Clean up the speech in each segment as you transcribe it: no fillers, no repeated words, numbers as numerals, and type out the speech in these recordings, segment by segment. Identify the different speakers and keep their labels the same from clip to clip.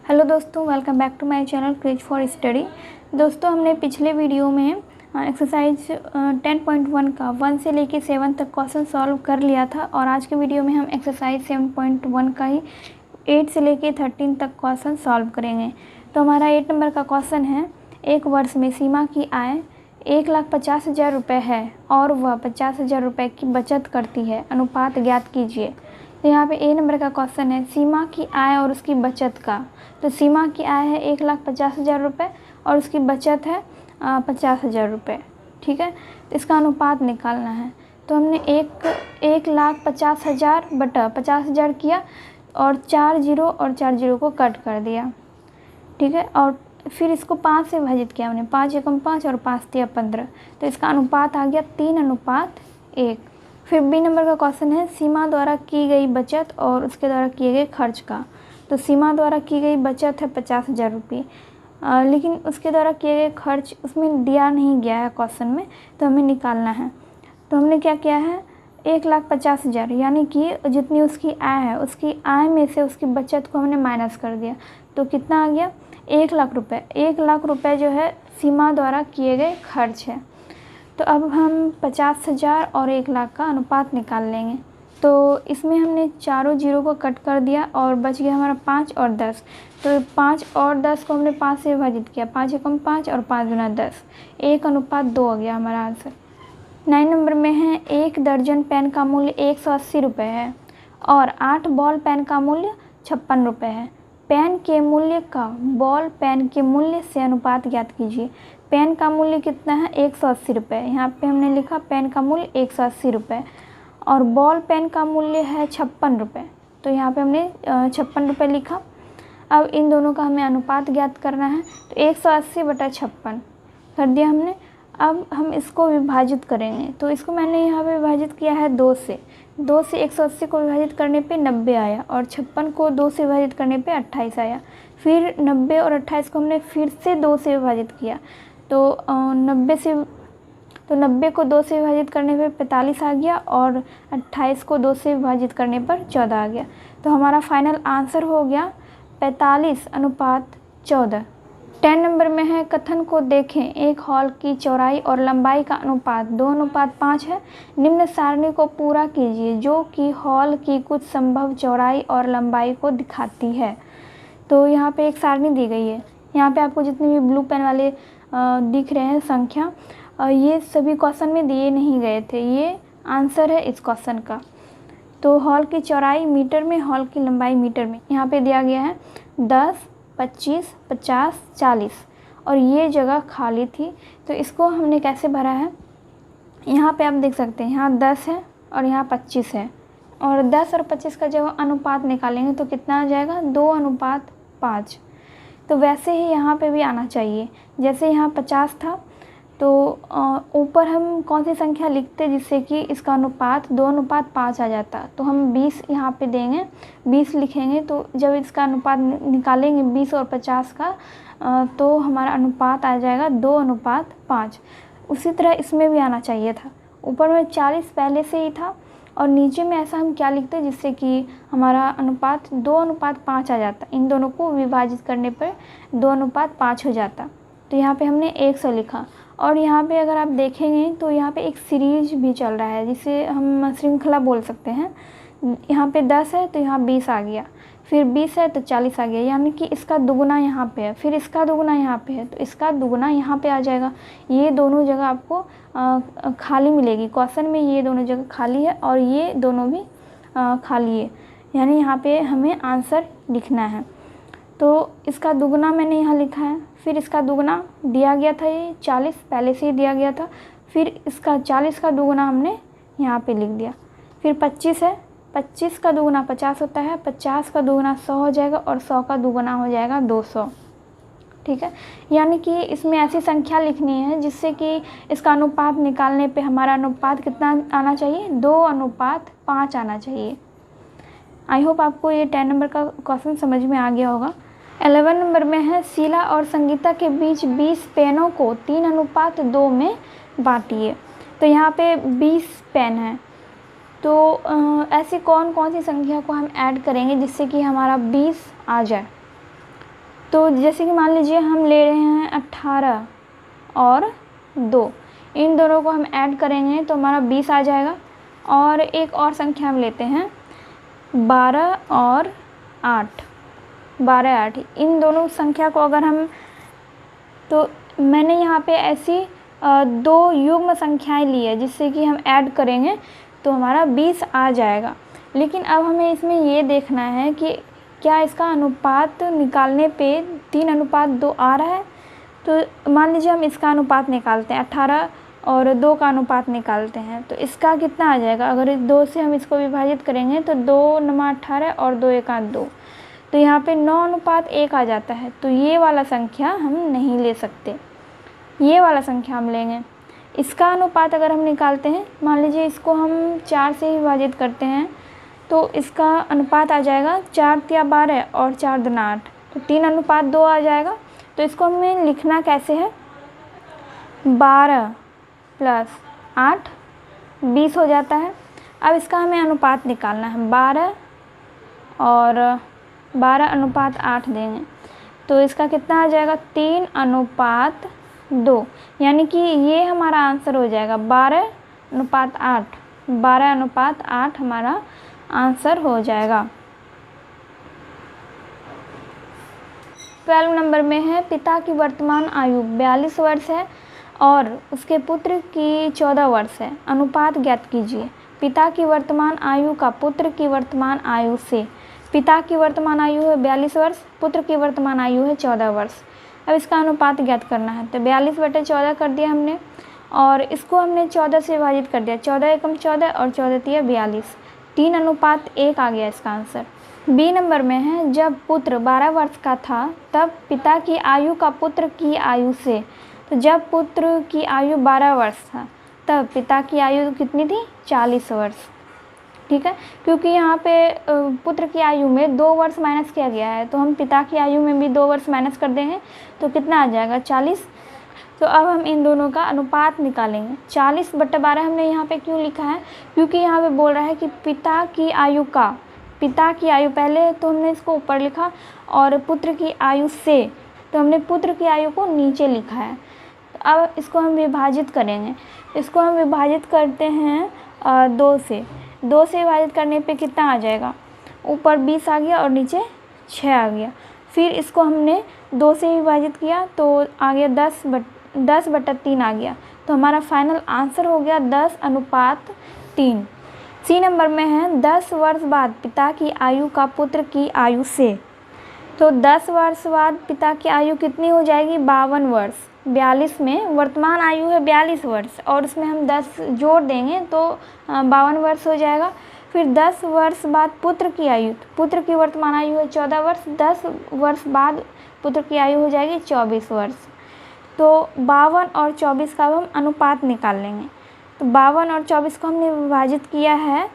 Speaker 1: Hello दोस्तों, welcome back to my channel craze for study. दोस्तों, हमने पिछले वीडियो में एक्सरसाइज 10.1 का 1 से लेके 7 तक क्वेश्चन सॉल्व कर लिया था और आज के वीडियो में हम एक्सरसाइज 7.1 का ही 8 से लेके 13 तक क्वेश्चन सॉल्व करेंगे। तो हमारा 8 नंबर का क्वेश्चन है, एक वर्ष में सीमा की आय 1,50,000 रुपये है और वह 50,000 रुपये की बचत करती है, अनुपात ज्ञात कीजिए। तो यहाँ पे ए नंबर का क्वेश्चन है सीमा की आय और उसकी बचत का। तो सीमा की आय है 1,50,000 रुपये और उसकी बचत है 50,000 रुपये। ठीक है, तो इसका अनुपात निकालना है। तो हमने 1,50,000 बटा 50,000 किया और 4 जीरो और 4 जीरो को कट कर दिया। ठीक है, और फिर इसको 5 से विभाजित किया हमने, 5 एकम 5 और 5 तिया 15। तो इसका अनुपात आ गया 3:1। फिर बी नंबर का क्वेश्चन है सीमा द्वारा की गई बचत और उसके द्वारा किए गए खर्च का। तो सीमा द्वारा की गई बचत है 50,000 रुपये, लेकिन उसके द्वारा किए गए खर्च उसमें दिया नहीं गया है क्वेश्चन में, तो हमें निकालना है। तो हमने क्या किया है, 1,50,000 यानी कि जितनी उसकी आय है उसकी आय में से उसकी बचत को हमने माइनस कर दिया। तो कितना आ गया, 1,00,000 रुपये। 1,00,000 रुपये जो है सीमा द्वारा किए गए खर्च है। तो अब हम 50,000 और 1,00,000 का अनुपात निकाल लेंगे। तो इसमें हमने चारों जीरो को कट कर दिया और बच गया हमारा 5 और 10। तो 5 और 10 को हमने 5 से विभाजित किया, 5 एकम 5 और 5 गुना 10, 1:2 हो गया हमारा आंसर। 9 नंबर में है, एक दर्जन पेन का मूल्य 180 रुपये है और 8 बॉल पेन का मूल्य 56 रुपये है। पेन के मूल्य का बॉल पेन के मूल्य से अनुपात ज्ञात कीजिए। पेन का मूल्य कितना है, 180 रुपये। यहाँ पे हमने लिखा पेन का मूल्य 180 रुपये और बॉल पेन का मूल्य है 56 रुपये। तो यहाँ पे हमने 56 रुपये लिखा। अब इन दोनों का हमें अनुपात ज्ञात करना है। तो 180 बटा 56 कर दिया हमने। अब हम इसको विभाजित करेंगे। तो इसको मैंने यहाँ पे विभाजित किया है 2 से। 2 से 180 को विभाजित करने पे 90 आया और 56 को 2 से विभाजित करने पे 28 आया। फिर 90 और 28 को हमने फिर से 2 से विभाजित किया। तो 90 को 2 से विभाजित करने पर 45 आ गया और 28 को 2 से विभाजित करने पर 14 आ गया। तो हमारा फाइनल आंसर हो गया 45:14। 10 नंबर में है, कथन को देखें, एक हॉल की चौड़ाई और लंबाई का अनुपात 2:5 है। निम्न सारणी को पूरा कीजिए जो कि हॉल की कुछ संभव चौड़ाई और लंबाई को दिखाती है। तो यहाँ पे एक सारणी दी गई है। यहाँ पे आपको जितने भी ब्लू पेन वाले दिख रहे हैं संख्या, ये सभी क्वेश्चन में दिए नहीं गए थे, ये आंसर है इस क्वेश्चन का। तो हॉल की चौड़ाई मीटर में, हॉल की लंबाई मीटर में। यहाँ पे दिया गया है 10, 25, 50, 40 और ये जगह खाली थी। तो इसको हमने कैसे भरा है, यहाँ पे आप देख सकते हैं, यहाँ 10 है और यहाँ 25 है और 10 और 25 का जब अनुपात निकालेंगे तो कितना आ जाएगा, 2:5। तो वैसे ही यहाँ पे भी आना चाहिए। जैसे यहाँ 50 था तो ऊपर हम कौन सी संख्या लिखते जिससे कि इसका अनुपात 2:5 आ जाता। तो हम 20 यहाँ पे देंगे, 20 लिखेंगे। तो जब इसका अनुपात निकालेंगे 20 और 50 का, तो हमारा अनुपात आ जाएगा 2:5। उसी तरह इसमें भी आना चाहिए था। ऊपर में 40 पहले से ही था और नीचे में ऐसा हम क्या लिखते हैं जिससे कि हमारा अनुपात 2:5 आ जाता। इन दोनों को विभाजित करने पर 2:5 हो जाता। तो यहाँ पे हमने 100 लिखा। और यहाँ पे अगर आप देखेंगे तो यहाँ पे एक सीरीज भी चल रहा है जिसे हम श्रृंखला बोल सकते हैं। यहाँ पे 10 है तो यहाँ 20 आ गया, फिर 20 है तो 40 आ गया, यानी कि इसका दुगुना यहाँ पे है, फिर इसका दुगुना यहाँ पे है तो इसका दुगुना यहाँ पे आ जाएगा। ये दोनों जगह आपको खाली मिलेगी क्वेश्चन में, ये दोनों जगह खाली है और ये दोनों भी खाली है, यानी यहाँ पे हमें आंसर लिखना है। तो इसका दुगुना मैंने यहाँ लिखा है, फिर इसका दुगुना दिया गया था, ये 40 पहले से ही दिया गया था, फिर इसका 40 का दुगुना हमने यहाँ पे लिख दिया। फिर 25 है, 25 का दुगुना 50 होता है, 50 का दुगुना 100 हो जाएगा और 100 का दुगुना हो जाएगा 200। ठीक है, यानी कि इसमें ऐसी संख्या लिखनी है जिससे कि इसका अनुपात निकालने पे हमारा अनुपात कितना आना चाहिए, 2:5 आना चाहिए। आई होप आपको ये 10 नंबर का क्वेश्चन समझ में आ गया होगा। 11 नंबर में है, शीला और संगीता के बीच 20 पेनों को 3:2 में बांटिए। तो यहाँ पे 20 पेन है। तो ऐसी कौन कौन सी संख्या को हम ऐड करेंगे जिससे कि हमारा 20 आ जाए। तो जैसे कि मान लीजिए हम ले रहे हैं 18 और 2, इन दोनों को हम ऐड करेंगे तो हमारा 20 आ जाएगा। और एक और संख्या हम लेते हैं 12 और 8, 12 8, इन दोनों संख्या को अगर हम, तो मैंने यहाँ पे ऐसी 2 युग्म संख्याएं ली है जिससे कि हम ऐड करेंगे तो हमारा 20 आ जाएगा। लेकिन अब हमें इसमें ये देखना है कि क्या इसका अनुपात निकालने पे 3:2 आ रहा है। तो मान लीजिए हम इसका अनुपात निकालते हैं, 18 और 2 का अनुपात निकालते हैं, तो इसका कितना आ जाएगा। अगर इस 2 से हम इसको विभाजित करेंगे तो 2 9 18 और 2 1 2, तो यहाँ पे 9:1 आ जाता है। तो ये वाला संख्या हम नहीं ले सकते, ये वाला संख्या हम लेंगे। इसका अनुपात अगर हम निकालते हैं, मान लीजिए इसको हम 4 से विभाजित करते हैं तो इसका अनुपात आ जाएगा 4 × 12 और 4 × 8, तो 3:2 आ जाएगा। तो इसको हमें लिखना कैसे है, 12 + 8 20 हो जाता है। अब इसका हमें अनुपात निकालना है, 12 और 12:8 देंगे तो इसका कितना आ जाएगा, 3:2, यानी कि ये हमारा आंसर हो जाएगा 12:8, 12:8 हमारा आंसर हो जाएगा। 12 नंबर में है पिता की वर्तमान आयु 42 वर्ष है और उसके पुत्र की 14 वर्ष है, अनुपात ज्ञात कीजिए। पिता की वर्तमान आयु का पुत्र की वर्तमान आयु से, पिता की वर्तमान आयु है 42 वर्ष, पुत्र की वर्तमान आयु है 14 वर्ष। अब इसका अनुपात ज्ञात करना है, तो 42/14 कर दिया हमने और इसको हमने 14 से विभाजित कर दिया, 14 एकम 14 और 14 तिया 42, 3:1 आ गया इसका आंसर। बी नंबर में है जब पुत्र 12 वर्ष का था तब पिता की आयु का पुत्र की आयु से, तो जब पुत्र की आयु 12 वर्ष था तब पिता की आयु कितनी थी, 40 वर्ष। ठीक है, क्योंकि यहाँ पे पुत्र की आयु में 2 वर्ष माइनस किया गया है, तो हम पिता की आयु में भी 2 वर्ष माइनस कर देंगे तो कितना आ जाएगा, 40। तो अब हम इन दोनों का अनुपात निकालेंगे। 40/12 हमने यहाँ पे क्यों लिखा है, क्योंकि यहाँ पे बोल रहा है कि पिता की आयु का, पिता की आयु, पहले तो हमने इसको ऊपर लिखा और पुत्र की आयु से, तो हमने पुत्र की आयु को नीचे लिखा है। तो अब इसको हम विभाजित करेंगे, इसको हम विभाजित करते हैं 2 से, 2 से विभाजित करने पे कितना आ जाएगा, ऊपर 20 आ गया और नीचे 6 आ गया। फिर इसको हमने 2 से विभाजित किया तो आ गया 10/3 आ गया, तो हमारा फाइनल आंसर हो गया 10:3। सी नंबर में है 10 वर्ष बाद पिता की आयु का पुत्र की आयु से, तो 10 वर्ष बाद पिता की आयु कितनी हो जाएगी, 52 वर्ष। 42 में वर्तमान आयु है 42 वर्ष और उसमें हम 10 जोड़ देंगे तो 52 वर्ष हो जाएगा। फिर 10 वर्ष बाद पुत्र की आयु, पुत्र की वर्तमान आयु है 14 वर्ष, 10 वर्ष बाद पुत्र की आयु हो जाएगी 24 वर्ष। तो 52 और 24 का हम अनुपात निकाल लेंगे। तो 52 और 24 को हमने विभाजित किया है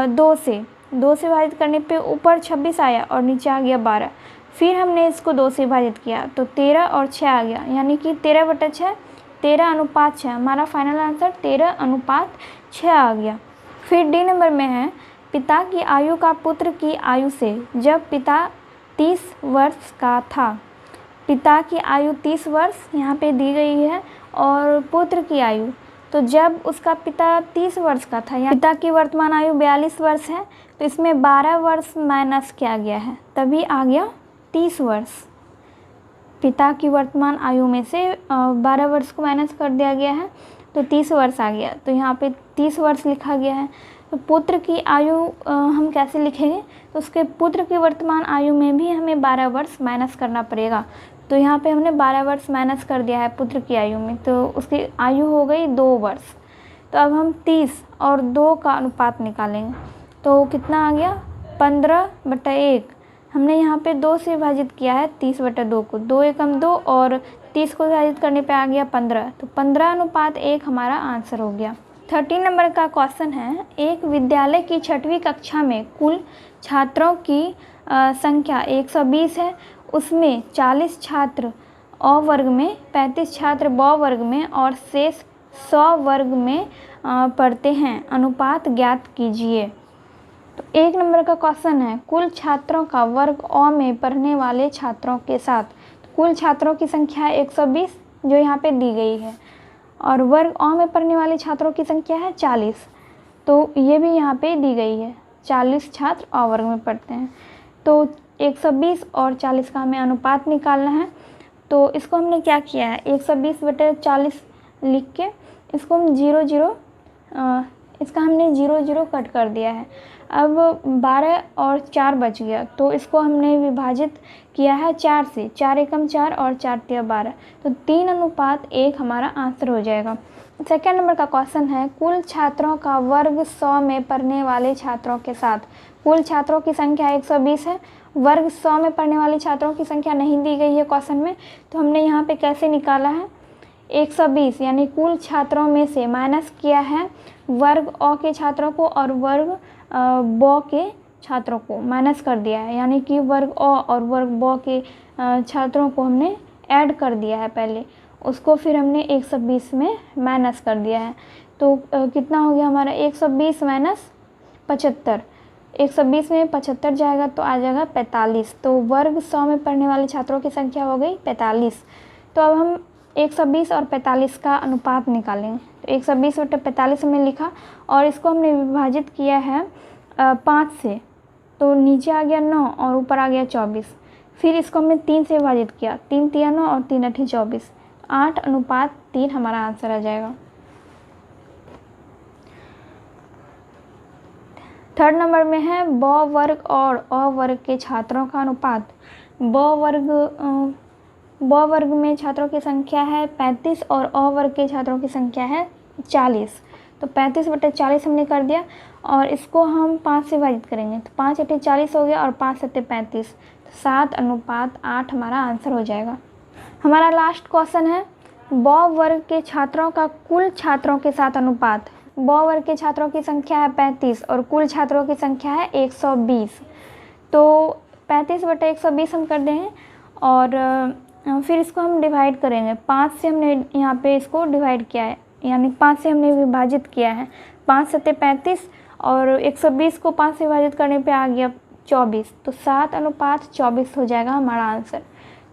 Speaker 1: 2 से, 2 से विभाजित करने पे ऊपर 26 आया और नीचे आ गया 12। फिर हमने इसको 2 से विभाजित किया तो 13 और 6 आ गया, यानी कि 13/6, 13:6, हमारा फाइनल आंसर 13:6 आ गया। फिर डी नंबर में है पिता की आयु का पुत्र की आयु से, जब पिता 30 वर्ष का था, पिता की आयु 30 वर्ष यहाँ पे दी गई है और पुत्र की आयु, तो जब उसका पिता 30 वर्ष का था, या पिता की वर्तमान आयु 42 वर्ष है, तो इसमें 12 वर्ष माइनस किया गया है, तभी आ गया 30 वर्ष। पिता की वर्तमान आयु में से 12 वर्ष को माइनस कर दिया गया है तो 30 वर्ष आ गया, तो यहाँ पे 30 वर्ष लिखा गया है। तो पुत्र की आयु हम कैसे लिखेंगे, तो उसके पुत्र की वर्तमान आयु में भी हमें 12 वर्ष माइनस करना पड़ेगा। तो यहाँ पे हमने 12 वर्ष माइनस कर दिया है पुत्र की आयु में, तो उसकी आयु हो गई 2 वर्ष। तो अब हम 30 और 2 का अनुपात निकालेंगे, तो कितना आ गया, 15/1। हमने यहाँ पे 2 से विभाजित किया है 30/2 को, 2 एकम 2 और 30 को विभाजित करने पे आ गया 15, तो 15:1 हमारा आंसर हो गया। 13 नंबर का क्वेश्चन है, एक विद्यालय की 6वीं कक्षा में कुल छात्रों की संख्या 120 है, उसमें 40 छात्र अ वर्ग में, 35 छात्र ब वर्ग में और शेष 100 वर्ग में पढ़ते हैं, अनुपात ज्ञात कीजिए। तो 1 नंबर का क्वेश्चन है कुल छात्रों का वर्ग अ में पढ़ने वाले छात्रों के साथ। तो कुल छात्रों की संख्या है 120 जो यहाँ पे दी गई है, और वर्ग अ में पढ़ने वाले छात्रों की संख्या है 40, तो ये भी यहाँ पे दी गई है। 40 छात्र अ वर्ग में पढ़ते हैं। तो 120 और 40 का हमें अनुपात निकालना है। तो इसको हमने क्या किया है, 120/40 लिख के इसको हम 0 इसका हमने 0 कट कर दिया है। अब 12 और 4 बच गया, तो इसको हमने विभाजित किया है 4 से। 4 एकम 4 और 4 तिया 12, तो 3:1 हमारा आंसर हो जाएगा। सेकेंड नंबर का क्वेश्चन है कुल छात्रों का वर्ग 100 में पढ़ने वाले छात्रों के साथ। कुल छात्रों की संख्या 120 है, वर्ग 100 में पढ़ने वाले छात्रों की संख्या नहीं दी गई है क्वेश्चन में, तो हमने यहाँ पे कैसे निकाला है, 120 यानी कुल छात्रों में से माइनस किया है वर्ग अ के छात्रों को और वर्ग ब के छात्रों को माइनस कर दिया है, यानी कि वर्ग अ और वर्ग ब के छात्रों को हमने ऐड कर दिया है पहले, उसको फिर हमने 120 में माइनस कर दिया है। तो कितना हो गया हमारा 120 माइनस 75, 120 में 75 जाएगा तो आ जाएगा 45। तो वर्ग 100 में पढ़ने वाले छात्रों की संख्या हो गई 45। तो अब हम 120 और 45 का अनुपात निकालेंगे। तो 120/45 हमने लिखा और इसको हमने विभाजित किया है 5 से, तो नीचे आ गया 9 और ऊपर आ गया 24। फिर इसको हमने 3 से विभाजित किया, 3 तिया 9 और 3 अठी 24, 8:3 हमारा आंसर आ जाएगा। थर्ड नंबर में है ब वर्ग और अ वर्ग के छात्रों का अनुपात। ब वर्ग में छात्रों की संख्या है 35 और अ वर्ग के छात्रों की संख्या है 40। तो 35/40 हमने कर दिया और इसको हम 5 से विभाजित करेंगे, तो 5 अठी 40 हो गया और 5 सत्ते 35, तो 7:8 हमारा आंसर हो जाएगा। हमारा लास्ट क्वेश्चन है ब वर्ग के छात्रों का कुल छात्रों के साथ अनुपात। ब वर्ग के छात्रों की संख्या है 35 और कुल छात्रों की संख्या है 120। तो 35/120 हम कर देंगे और फिर इसको हम डिवाइड करेंगे। 5 से हमने यहाँ पे इसको डिवाइड किया है, यानी 5 से हमने विभाजित किया है। 5 सत्ते 35 और 120 को 5 से विभाजित करने पे आ गया 24, तो 7:24 हो जाएगा हमारा आंसर।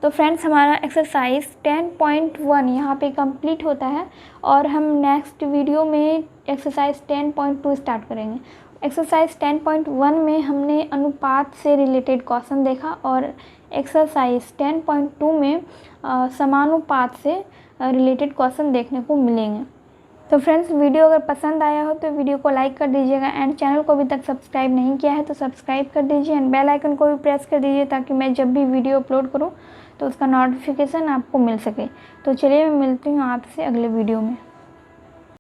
Speaker 1: तो फ्रेंड्स हमारा एक्सरसाइज 10.1 यहाँ पे कंप्लीट होता है और हम नेक्स्ट वीडियो में एक्सरसाइज 10.2 स्टार्ट करेंगे। एक्सरसाइज 10.1 में हमने अनुपात से रिलेटेड क्वेश्चन देखा और एक्सरसाइज 10.2 में समानुपात से रिलेटेड क्वेश्चन देखने को मिलेंगे। तो फ्रेंड्स वीडियो अगर पसंद आया हो तो वीडियो को लाइक कर दीजिएगा एंड चैनल को अभी तक सब्सक्राइब नहीं किया है तो सब्सक्राइब कर दीजिए एंड बेल आइकन को भी प्रेस कर दीजिए ताकि मैं जब भी वीडियो अपलोड करूं तो उसका नोटिफिकेशन आपको मिल सके। तो चलिए मैं मिलती हूँ आपसे अगले वीडियो में।